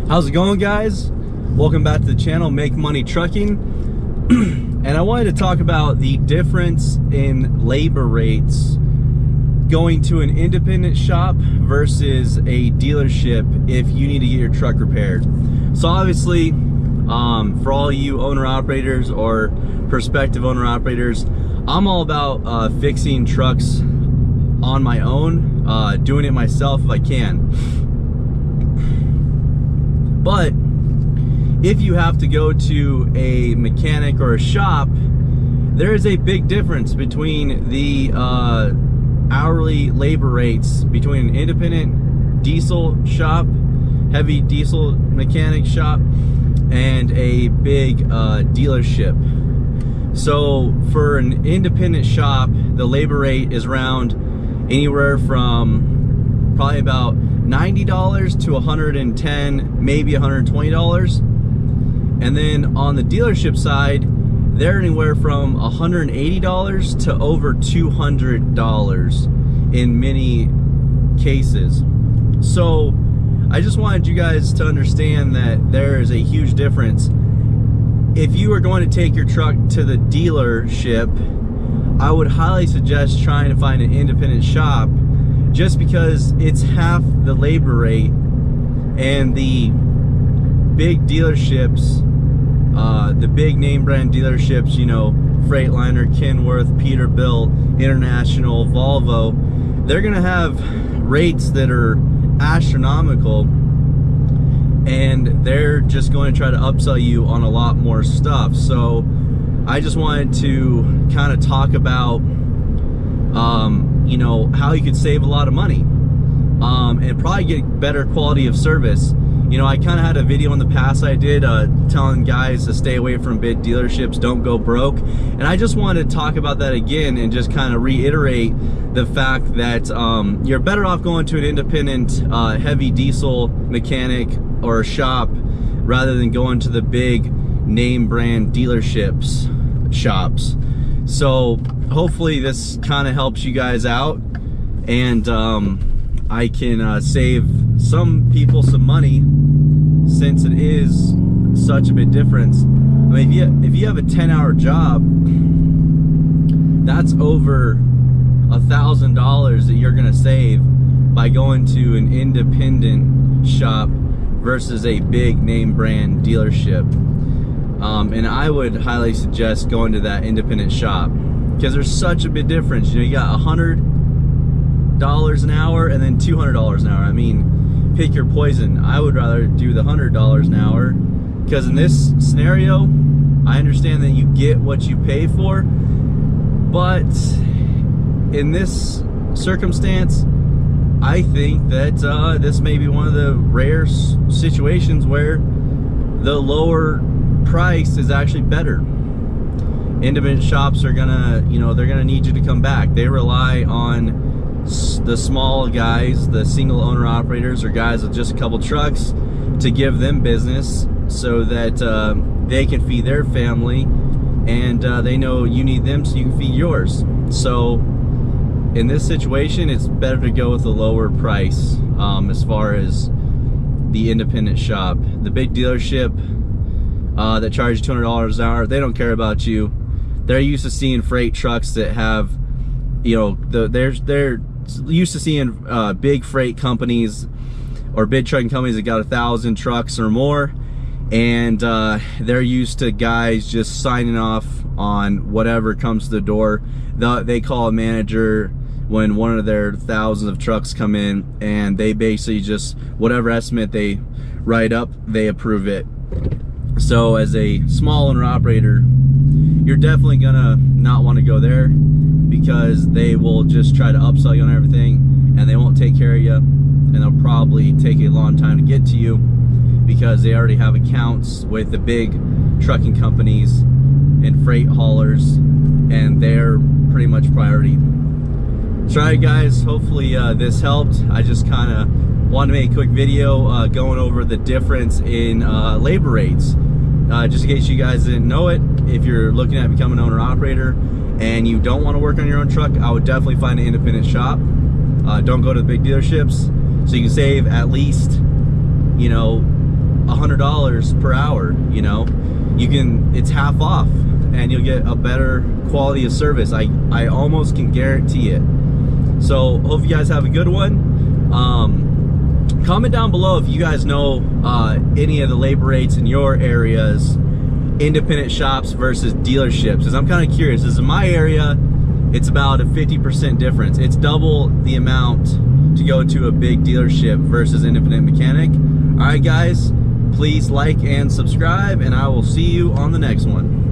How's it going, guys? Welcome back to the channel, Make Money Trucking. And I wanted to talk about the difference in labor rates going to an independent shop versus a dealership if you need to get your truck repaired. So obviously, for all you owner-operators or prospective owner-operators, I'm all about fixing trucks on my own, doing it myself if I can. But if you have to go to a mechanic or a shop, there is a big difference between the hourly labor rates between an independent diesel shop, heavy diesel mechanic shop, and a big dealership. So for an independent shop, the labor rate is around anywhere from probably about $90 to $110, maybe $120. And then on the dealership side, they're anywhere from $180 to over $200 in many cases. So I just wanted you guys to understand that there is a huge difference. If you are going to take your truck to the dealership, I would highly suggest trying to find an independent shop, just because it's half the labor rate, and the big dealerships, the big name brand dealerships, you know, Freightliner, Kenworth, Peterbilt, International, Volvo, they're gonna have rates that are astronomical, and they're just going to try to upsell you on a lot more stuff. So I just wanted to kind of talk about you know, how you could save a lot of money and probably get better quality of service. You know, I kind of had a video in the past I did telling guys to stay away from big dealerships, don't go broke, and I just wanted to talk about that again and just kind of reiterate the fact that you're better off going to an independent heavy diesel mechanic or shop rather than going to the big name brand dealerships shops. So hopefully this kind of helps you guys out, and I can save some people some money, since it is such a big difference. I mean, if you have a 10-hour job, that's over $1,000 that you're gonna save by going to an independent shop versus a big name brand dealership. And I would highly suggest going to that independent shop, because there's such a big difference. You know, you got $100 an hour and then $200 an hour. I mean, pick your poison. I would rather do the $100 an hour, because in this scenario, I understand that you get what you pay for, but in this circumstance, I think that this may be one of the rare situations where the lower price is actually better. Independent shops are gonna, you know, they're gonna need you to come back. They rely on the small guys, the single owner operators, or guys with just a couple trucks, to give them business so that they can feed their family, and they know you need them so you can feed yours. So in this situation, it's better to go with a lower price as far as the independent shop. The big dealership that charges $200 an hour, they don't care about you. They're used to seeing freight trucks that have, you know, they're used to seeing big freight companies or big trucking companies that got 1,000 trucks or more, and they're used to guys just signing off on whatever comes to the door. They call a manager when one of their thousands of trucks come in, and they basically just, whatever estimate they write up, they approve it. So as a small owner operator, you're definitely gonna not want to go there, because they will just try to upsell you on everything, and they won't take care of you, and they'll probably take a long time to get to you, because they already have accounts with the big trucking companies and freight haulers, and they're pretty much priority. So alright guys, hopefully this helped. I just kind of wanted to make a quick video going over the difference in labor rates. Just in case you guys didn't know it, if you're looking at becoming an owner-operator and you don't want to work on your own truck, I would definitely find an independent shop. Don't go to the big dealerships, so you can save at least, you know, $100 per hour, you know. It's half off and you'll get a better quality of service. I almost can guarantee it. So hope you guys have a good one. Comment down below if you guys know any of the labor rates in your areas, independent shops versus dealerships, because I'm kind of curious. As in my area, it's about a 50% difference. It's double the amount to go to a big dealership versus independent mechanic. All right, guys, please like and subscribe, and I will see you on the next one.